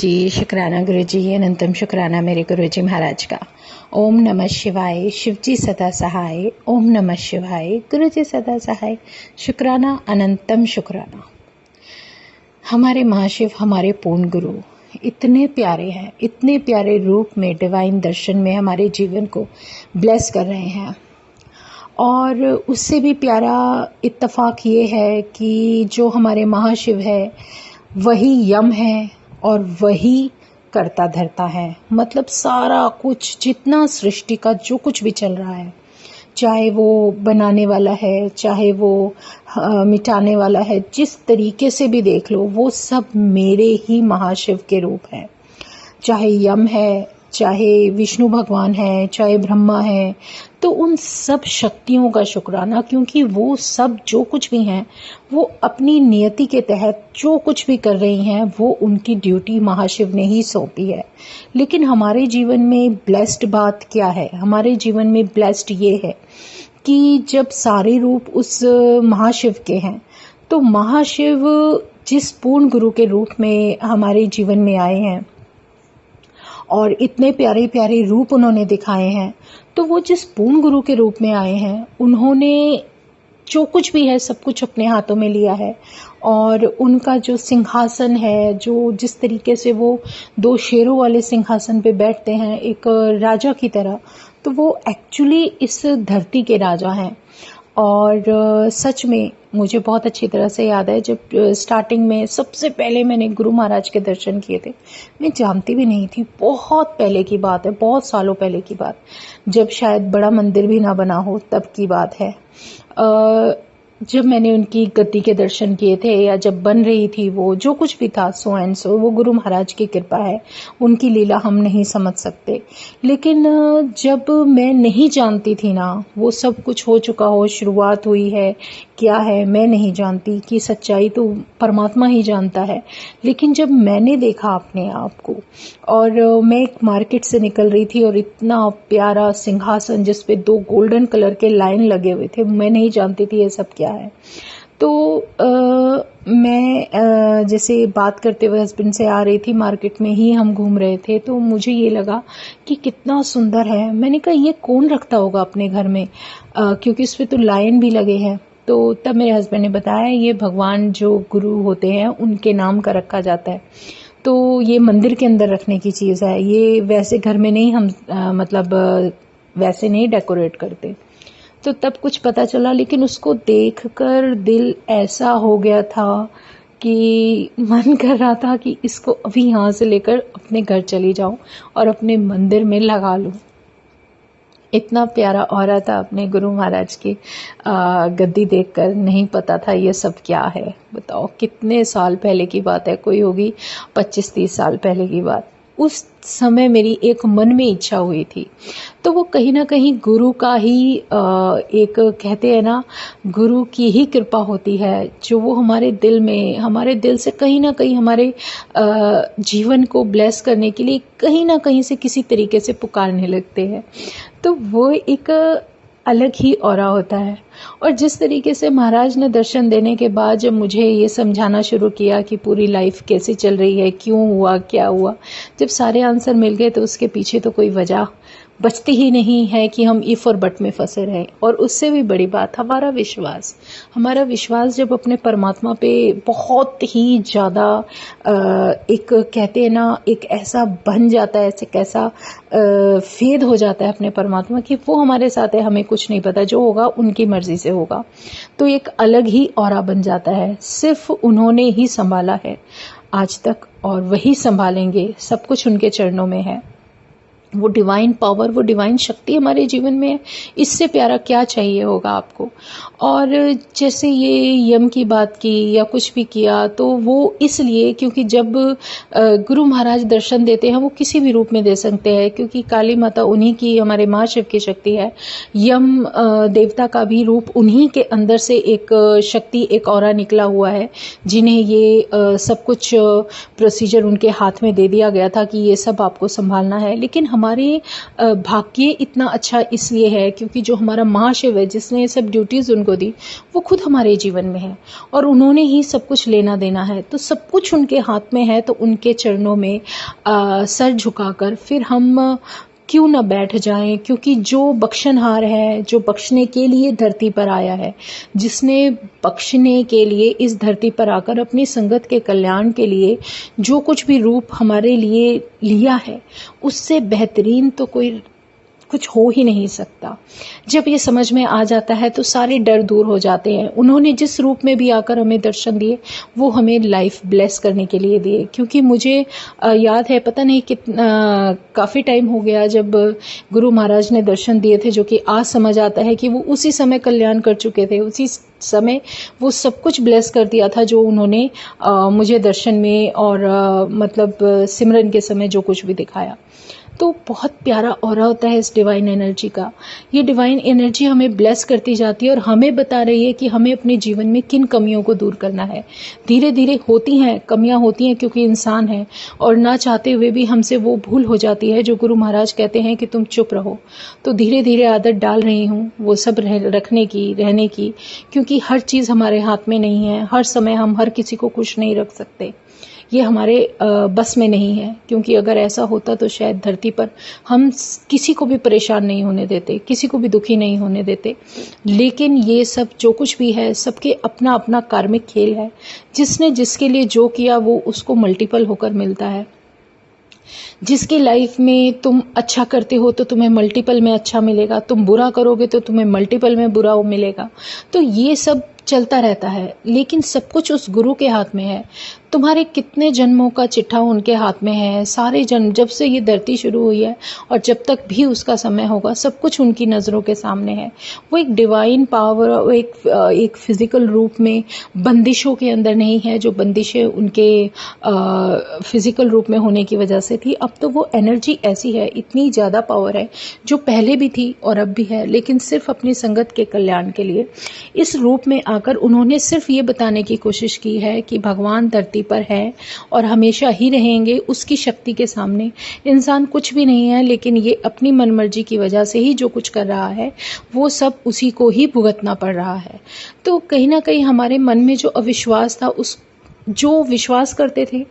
जी, शुक्राना गुरु जी, अनंतम शुक्राना मेरे गुरु जी महाराज का। ओम नमः शिवाय, शिव जी सदा सहाय। ओम नमः शिवाय, गुरु जी सदा सहाय। शुक्राना, अनंतम शुक्राना। हमारे महाशिव, हमारे पूर्ण गुरु इतने प्यारे हैं, इतने प्यारे रूप में डिवाइन दर्शन में हमारे जीवन को ब्लेस कर रहे हैं। और उससे भी प्यारा इत्तेफाक ये है कि जो हमारे महाशिव है वही यम है और वही करता धरता है। मतलब सारा कुछ, जितना सृष्टि का जो कुछ भी चल रहा है, चाहे वो बनाने वाला है, चाहे वो मिटाने वाला है, जिस तरीके से भी देख लो, वो सब मेरे ही महाशिव के रूप है। चाहे यम है, चाहे विष्णु भगवान है, चाहे ब्रह्मा है, तो उन सब शक्तियों का शुक्राना, क्योंकि वो सब जो कुछ भी हैं वो अपनी नियति के तहत जो कुछ भी कर रही हैं वो उनकी ड्यूटी महाशिव ने ही सौंपी है। लेकिन हमारे जीवन में ब्लेस्ड बात क्या है? हमारे जीवन में ब्लेस्ड ये है कि जब सारे रूप उस महाशिव के हैं, तो महाशिव जिस पूर्ण गुरु के रूप में हमारे जीवन में आए हैं और इतने प्यारे प्यारे रूप उन्होंने दिखाए हैं, तो वो जिस पूर्ण गुरु के रूप में आए हैं, उन्होंने जो कुछ भी है सब कुछ अपने हाथों में लिया है। और उनका जो सिंहासन है, जो जिस तरीके से वो 2 शेरों वाले सिंहासन पे बैठते हैं एक राजा की तरह, तो वो एक्चुअली इस धरती के राजा हैं। और सच में मुझे बहुत अच्छी तरह से याद है, जब स्टार्टिंग में सबसे पहले मैंने गुरु महाराज के दर्शन किए थे, मैं जानती भी नहीं थी, बहुत पहले की बात है, बहुत सालों पहले की बात, जब शायद बड़ा मंदिर भी ना बना हो, तब की बात है। जब मैंने उनकी गद्दी के दर्शन किए थे, या जब बन रही थी वो, जो कुछ भी था, सो एंड सो, वो गुरु महाराज की कृपा है, उनकी लीला हम नहीं समझ सकते। लेकिन जब मैं नहीं जानती थी ना, वो सब कुछ हो चुका हो, शुरुआत हुई है, क्या है मैं नहीं जानती, कि सच्चाई तो परमात्मा ही जानता है। लेकिन जब मैंने देखा अपने आप को, और मैं एक मार्केट से निकल रही थी और इतना प्यारा सिंहासन जिस पे 2 गोल्डन कलर के लाइन लगे हुए थे, मैं नहीं जानती थी ये सब क्या है। तो मैं जैसे बात करते हुए हस्बैंड से आ रही थी, मार्केट में ही हम घूम रहे थे, तो मुझे ये लगा कि कितना सुंदर है। मैंने कहा ये कौन रखता होगा अपने घर में, क्योंकि इस पे तो लाइन भी लगे हैं। तो तब मेरे हस्बैंड ने बताया ये भगवान जो गुरु होते हैं उनके नाम का रखा जाता है, तो ये मंदिर के अंदर रखने की चीज़ है, ये वैसे घर में नहीं हम वैसे नहीं डेकोरेट करते। तो तब कुछ पता चला, लेकिन उसको देखकर दिल ऐसा हो गया था कि मन कर रहा था कि इसको अभी यहाँ से लेकर अपने घर चली जाऊं और अपने मंदिर में लगा लूं। इतना प्यारा ऑरा था अपने गुरु महाराज की गद्दी देखकर, नहीं पता था ये सब क्या है। बताओ कितने साल पहले की बात है, कोई होगी 25-30 साल पहले की बात। उस समय मेरी एक मन में इच्छा हुई थी, तो वो कहीं ना कहीं गुरु का ही एक कहते हैं ना, गुरु की ही कृपा होती है, जो वो हमारे दिल में, हमारे दिल से कहीं ना कहीं हमारे जीवन को ब्लेस करने के लिए कहीं ना कहीं से किसी तरीके से पुकारने लगते हैं। तो वो एक अलग ही ऑरा होता है। और जिस तरीके से महाराज ने दर्शन देने के बाद जब मुझे ये समझाना शुरू किया कि पूरी लाइफ कैसे चल रही है, क्यों हुआ, क्या हुआ, जब सारे आंसर मिल गए, तो उसके पीछे तो कोई वजह बचती ही नहीं है कि हम इफ और बट में फंसे रहें। और उससे भी बड़ी बात हमारा विश्वास जब अपने परमात्मा पे बहुत ही ज़्यादा एक कहते हैं ना, एक ऐसा बन जाता है, ऐसे कैसा फेद हो जाता है अपने परमात्मा की, वो हमारे साथ है, हमें कुछ नहीं पता, जो होगा उनकी मर्जी से होगा। तो एक अलग ही ऑरा बन जाता है, सिर्फ उन्होंने ही संभाला है आज तक और वही संभालेंगे, सब कुछ उनके चरणों में है। वो डिवाइन पावर, वो डिवाइन शक्ति हमारे जीवन में है, इससे प्यारा क्या चाहिए होगा आपको। और जैसे ये यम की बात की या कुछ भी किया, तो वो इसलिए क्योंकि जब गुरु महाराज दर्शन देते हैं, वो किसी भी रूप में दे सकते हैं, क्योंकि काली माता उन्हीं की, हमारे महाशिव की शक्ति है। यम देवता का भी रूप, उन्हीं के अंदर से एक शक्ति, एक ऑरा निकला हुआ है, जिन्हें ये सब कुछ प्रोसीजर उनके हाथ में दे दिया गया था कि ये सब आपको संभालना है। लेकिन हमारे भाग्य इतना अच्छा इसलिए है क्योंकि जो हमारा महाशिव है, जिसने ये सब ड्यूटीज़ उनको दी, वो खुद हमारे जीवन में है और उन्होंने ही सब कुछ लेना देना है। तो सब कुछ उनके हाथ में है, तो उनके चरणों में सर झुकाकर फिर हम क्यों ना बैठ जाएं, क्योंकि जो बख्शनहार है, जो बख्शने के लिए धरती पर आया है, जिसने बख्शने के लिए इस धरती पर आकर अपनी संगत के कल्याण के लिए जो कुछ भी रूप हमारे लिए लिया है, उससे बेहतरीन तो कोई कुछ हो ही नहीं सकता। जब ये समझ में आ जाता है तो सारे डर दूर हो जाते हैं। उन्होंने जिस रूप में भी आकर हमें दर्शन दिए, वो हमें लाइफ ब्लेस करने के लिए दिए। क्योंकि मुझे याद है, पता नहीं कितना काफ़ी टाइम हो गया जब गुरु महाराज ने दर्शन दिए थे, जो कि आज समझ आता है कि वो उसी समय कल्याण कर चुके थे, उसी समय वो सब कुछ ब्लेस कर दिया था जो उन्होंने मुझे दर्शन में और मतलब सिमरन के समय जो कुछ भी दिखाया। तो बहुत प्यारा ऑरा होता है इस डिवाइन एनर्जी का। ये डिवाइन एनर्जी हमें ब्लेस करती जाती है और हमें बता रही है कि हमें अपने जीवन में किन कमियों को दूर करना है। धीरे धीरे होती हैं कमियां, होती हैं क्योंकि इंसान है और ना चाहते हुए भी हमसे वो भूल हो जाती है जो गुरु महाराज कहते हैं कि तुम चुप रहो। तो धीरे धीरे आदत डाल रही हूँ वो सब रखने की, रहने की, क्योंकि हर चीज़ हमारे हाथ में नहीं है। हर समय हम हर किसी को खुश नहीं रख सकते, ये हमारे बस में नहीं है। क्योंकि अगर ऐसा होता तो शायद धरती पर हम किसी को भी परेशान नहीं होने देते, किसी को भी दुखी नहीं होने देते। लेकिन ये सब जो कुछ भी है, सबके अपना अपना कार्मिक खेल है। जिसने जिसके लिए जो किया वो उसको मल्टीपल होकर मिलता है। जिसकी लाइफ में तुम अच्छा करते हो तो तुम्हें मल्टीपल में अच्छा मिलेगा, तुम बुरा करोगे तो तुम्हें मल्टीपल में बुरा मिलेगा। तो ये सब चलता रहता है, लेकिन सब कुछ उस गुरु के हाथ में है। तुम्हारे कितने जन्मों का चिट्ठा उनके हाथ में है। सारे जन्म, जब से ये धरती शुरू हुई है और जब तक भी उसका समय होगा, सब कुछ उनकी नज़रों के सामने है। वो एक डिवाइन पावर, एक फिजिकल रूप में बंदिशों के अंदर नहीं है, जो बंदिशें उनके फिजिकल रूप में होने की वजह से थी। अब तो वो एनर्जी ऐसी है, इतनी ज़्यादा पावर है, जो पहले भी थी और अब भी है, लेकिन सिर्फ अपनी संगत के कल्याण के लिए इस रूप में आकर उन्होंने सिर्फ ये बताने की कोशिश की है कि भगवान धरती पर है और हमेशा ही रहेंगे। उसकी शक्ति के सामने इंसान कुछ भी नहीं है, लेकिन ये अपनी मनमर्जी की वजह से ही जो कुछ कर रहा है वो सब उसी को ही भुगतना पड़ रहा है। तो कहीं ना कहीं हमारे मन में जो अविश्वास था, उस जो विश्वास करते थे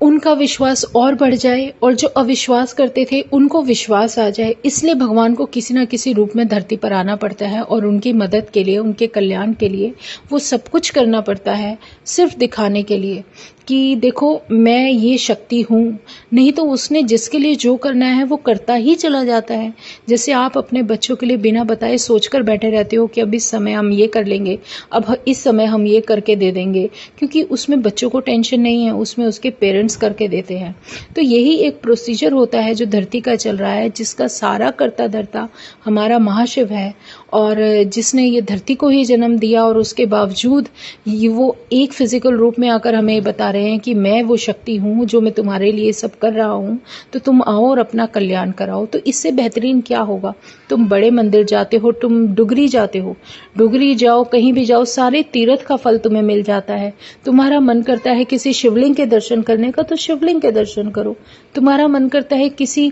उनका विश्वास और बढ़ जाए और जो अविश्वास करते थे उनको विश्वास आ जाए। इसलिए भगवान को किसी न किसी रूप में धरती पर आना पड़ता है और उनकी मदद के लिए, उनके कल्याण के लिए वो सब कुछ करना पड़ता है, सिर्फ दिखाने के लिए कि देखो मैं ये शक्ति हूँ। नहीं तो उसने जिसके लिए जो करना है वो करता ही चला जाता है। जैसे आप अपने बच्चों के लिए बिना बताए सोचकर बैठे रहते हो कि अब इस समय हम ये कर लेंगे, अब इस समय हम ये करके दे देंगे, क्योंकि उसमें बच्चों को टेंशन नहीं है, उसमें उसके पेरेंट्स करके देते हैं। तो यही एक प्रोसीजर होता है जो धरती का चल रहा है, जिसका सारा करता धरता हमारा महाशिव है और जिसने ये धरती को ही जन्म दिया और उसके बावजूद वो एक फिजिकल रूप में आकर हमें बता रहे हैं कि मैं वो शक्ति हूँ जो मैं तुम्हारे लिए सब कर रहा हूँ, तो तुम आओ और अपना कल्याण कराओ। तो इससे बेहतरीन क्या होगा। तुम बड़े मंदिर जाते हो, तुम डुगरी जाते हो, डुगरी जाओ, कहीं भी जाओ, सारे तीर्थ का फल तुम्हें मिल जाता है। तुम्हारा मन करता है किसी शिवलिंग के दर्शन करने का तो शिवलिंग के दर्शन करो। तुम्हारा मन करता है किसी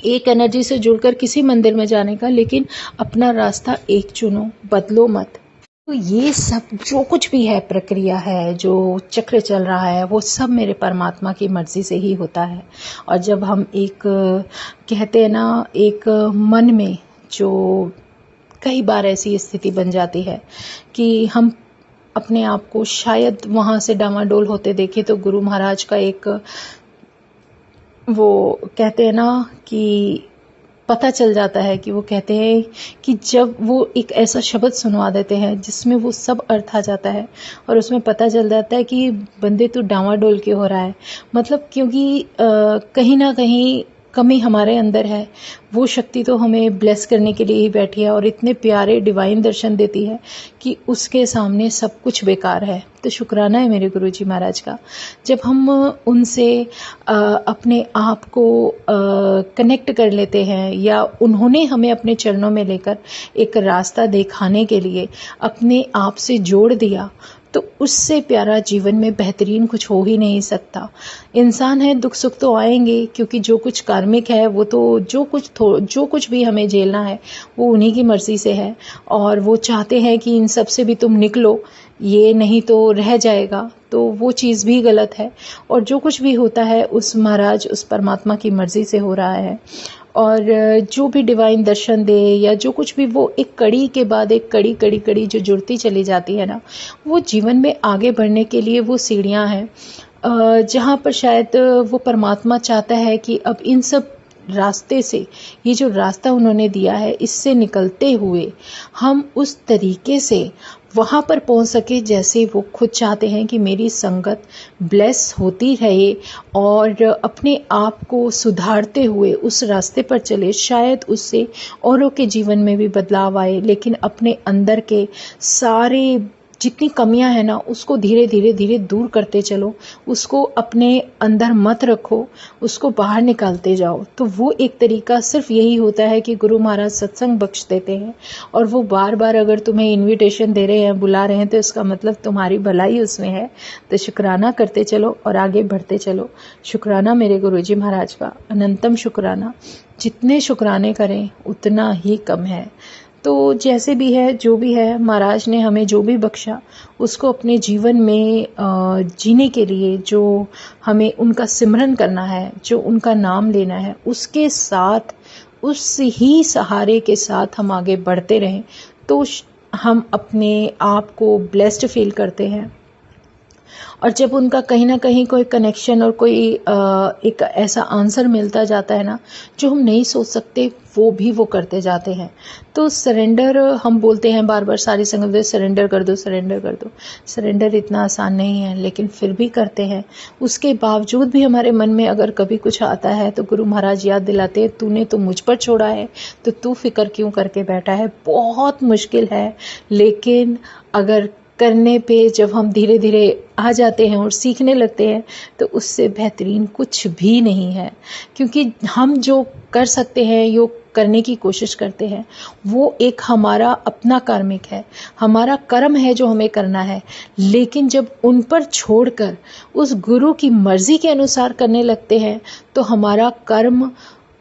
एक एनर्जी से जुड़कर किसी मंदिर में जाने का, लेकिन अपना रास्ता एक चुनो, बदलो मत। तो ये सब जो कुछ भी है, प्रक्रिया है, जो चक्र चल रहा है, वो सब मेरे परमात्मा की मर्जी से ही होता है। और जब हम एक कहते हैं ना, एक मन में जो कई बार ऐसी स्थिति बन जाती है कि हम अपने आप को शायद वहाँ से डामाडोल होते देखें, तो गुरु महाराज का एक वो कहते हैं ना कि पता चल जाता है कि वो कहते हैं कि जब वो एक ऐसा शब्द सुनवा देते हैं जिसमें वो सब अर्थ आ जाता है और उसमें पता चल जाता है कि बंदे तू डामाडोल क्यों हो रहा है। मतलब क्योंकि कहीं ना कहीं कमी हमारे अंदर है। वो शक्ति तो हमें ब्लेस करने के लिए ही बैठी है और इतने प्यारे डिवाइन दर्शन देती है कि उसके सामने सब कुछ बेकार है। तो शुक्राना है मेरे गुरुजी महाराज का। जब हम उनसे अपने आप को कनेक्ट कर लेते हैं, या उन्होंने हमें अपने चरणों में लेकर एक रास्ता दिखाने के लिए अपने आप से जोड़ दिया, तो उससे प्यारा जीवन में बेहतरीन कुछ हो ही नहीं सकता। इंसान है, दुख सुख तो आएंगे, क्योंकि जो कुछ कार्मिक है वो तो जो कुछ भी हमें झेलना है वो उन्हीं की मर्जी से है, और वो चाहते हैं कि इन सब से भी तुम निकलो, ये नहीं तो रह जाएगा। तो वो चीज़ भी गलत है, और जो कुछ भी होता है उस महाराज, उस परमात्मा की मर्जी से हो रहा है। और जो भी डिवाइन दर्शन दे या जो कुछ भी, वो एक कड़ी के बाद एक कड़ी कड़ी कड़ी जो जुड़ती चली जाती है ना, वो जीवन में आगे बढ़ने के लिए वो सीढ़ियाँ हैं, जहाँ पर शायद वो परमात्मा चाहता है कि अब इन सब रास्ते से, ये जो रास्ता उन्होंने दिया है, इससे निकलते हुए हम उस तरीके से वहाँ पर पहुँच सके जैसे वो खुद चाहते हैं कि मेरी संगत ब्लेस होती रहे, और अपने आप को सुधारते हुए उस रास्ते पर चले। शायद उससे औरों के जीवन में भी बदलाव आए, लेकिन अपने अंदर के सारे जितनी कमियां हैं ना, उसको धीरे धीरे धीरे दूर करते चलो, उसको अपने अंदर मत रखो, उसको बाहर निकालते जाओ। तो वो एक तरीका सिर्फ यही होता है कि गुरु महाराज सत्संग बख्श देते हैं, और वो बार बार अगर तुम्हें इनविटेशन दे रहे हैं, बुला रहे हैं, तो इसका मतलब तुम्हारी भलाई उसमें है। तो शुक्राना करते चलो और आगे बढ़ते चलो। शुक्राना मेरे गुरुजी महाराज का, अनंतम शुक्राना। जितने शुक्राने करें उतना ही कम है। तो जैसे भी है, जो भी है, महाराज ने हमें जो भी बख्शा उसको अपने जीवन में जीने के लिए, जो हमें उनका सिमरन करना है, जो उनका नाम लेना है, उसके साथ, उस ही सहारे के साथ हम आगे बढ़ते रहें, तो हम अपने आप को ब्लेस्ड फील करते हैं। और जब उनका कहीं ना कहीं कोई कनेक्शन और कोई एक ऐसा आंसर मिलता जाता है ना, जो हम नहीं सोच सकते, वो भी वो करते जाते हैं। तो सरेंडर हम बोलते हैं बार बार, सारी संगत में सरेंडर कर दो, सरेंडर कर दो। सरेंडर इतना आसान नहीं है, लेकिन फिर भी करते हैं। उसके बावजूद भी हमारे मन में अगर कभी कुछ आता है तो गुरु महाराज याद दिलाते हैं, तूने तो मुझ पर छोड़ा है, तो तू फिक्र क्यों करके बैठा है। बहुत मुश्किल है, लेकिन अगर करने पे जब हम धीरे धीरे आ जाते हैं और सीखने लगते हैं, तो उससे बेहतरीन कुछ भी नहीं है। क्योंकि हम जो कर सकते हैं, यो करने की कोशिश करते हैं, वो एक हमारा अपना कार्मिक है, हमारा कर्म है जो हमें करना है। लेकिन जब उन पर छोड़कर उस गुरु की मर्जी के अनुसार करने लगते हैं, तो हमारा कर्म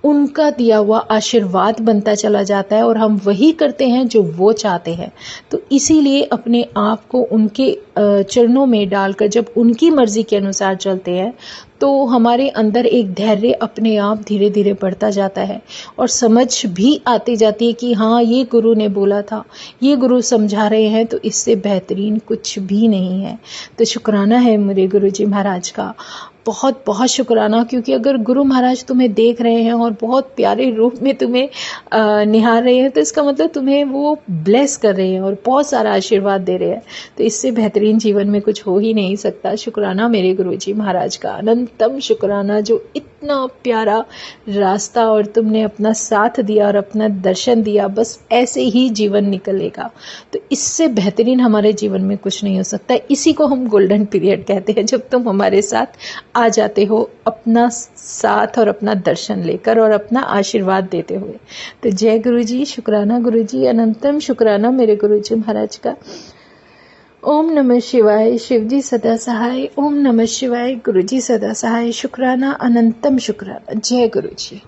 उनका दिया हुआ आशीर्वाद बनता चला जाता है, और हम वही करते हैं जो वो चाहते हैं। तो इसीलिए अपने आप को उनके चरणों में डालकर जब उनकी मर्जी के अनुसार चलते हैं, तो हमारे अंदर एक धैर्य अपने आप धीरे धीरे बढ़ता जाता है, और समझ भी आती जाती है कि हाँ, ये गुरु ने बोला था, ये गुरु समझा रहे हैं, तो इससे बेहतरीन कुछ भी नहीं है। तो शुक्राना है मेरे गुरुजी महाराज का, बहुत बहुत शुक्राना। क्योंकि अगर गुरु महाराज तुम्हें देख रहे हैं और बहुत प्यारे रूप में तुम्हें निहार रहे हैं, तो इसका मतलब तुम्हें वो ब्लेस कर रहे हैं और बहुत सारा आशीर्वाद दे रहे हैं। तो इससे बेहतरीन जीवन में कुछ हो ही नहीं सकता। शुक्राना मेरे गुरुजी महाराज का, अनंतम शुक्राना, जो इतना प्यारा रास्ता और तुमने अपना साथ दिया और अपना दर्शन दिया। बस ऐसे ही जीवन निकलेगा, तो इससे बेहतरीन हमारे जीवन में कुछ नहीं हो सकता। इसी को हम गोल्डन पीरियड कहते हैं, जब तुम हमारे साथ आ जाते हो अपना साथ और अपना दर्शन लेकर और अपना आशीर्वाद देते हुए। तो जय गुरुजी, शुक्राना गुरुजी, अनंतम शुक्राना मेरे गुरुजी महाराज का। ओम नमः शिवाय, शिवजी सदा सहाय। ओम नमः शिवाय, गुरुजी सदा सहाय। शुक्राना, अनंतम शुक्राना। जय गुरुजी।